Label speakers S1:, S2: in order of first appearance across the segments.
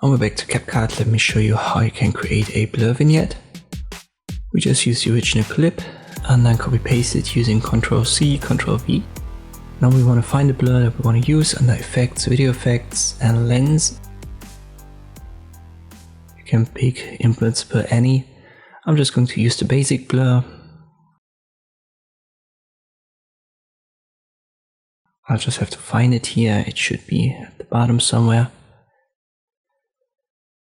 S1: And we're back to CapCut. Let me show you how you can create a blur vignette. We just use the original clip and then copy paste it using Ctrl+C, Ctrl+V. Now we want to find the blur that we want to use under Effects, Video Effects and Lens. You can pick in principle any. I'm just going to use the basic blur. I'll just have to find it here. It should be at the bottom somewhere.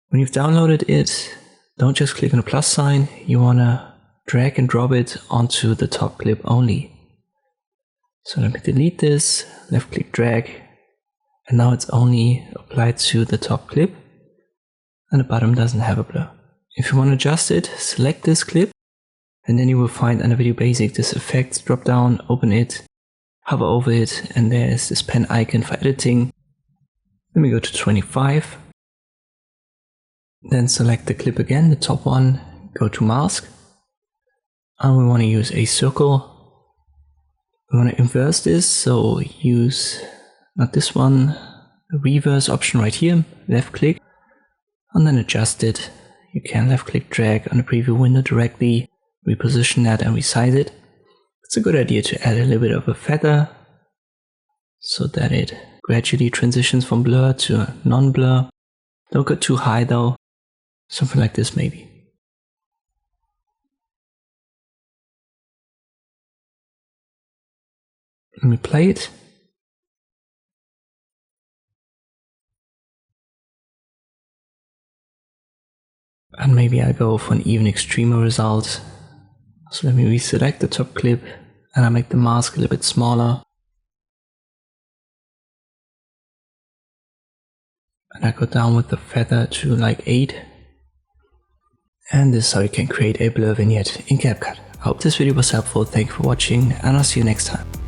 S1: When you've downloaded it, don't just click on the plus sign. You want to drag and drop it onto the top clip only. So let me delete this, left click drag, and now it's only applied to the top clip and the bottom doesn't have a blur. If you want to adjust it, select this clip and then you will find under Video Basic this effects drop down, open it, hover over it, and there is this pen icon for editing. Let me go to 25. Then select the clip again, the top one, go to mask, and we want to use a circle. We want to inverse this, so use not this one, the reverse option right here, left click, and then adjust it. You can left click drag on the preview window directly, reposition that and resize it. It's a good idea to add a little bit of a feather so that it gradually transitions from blur to non-blur. Don't go too high though. Something like this maybe. Let me play it. And maybe I go for an even extremer result. So let me reselect the top clip and I make the mask a little bit smaller. And I go down with the feather to like 8. And this is how you can create a blur vignette in CapCut. I hope this video was helpful, thank you for watching and I'll see you next time.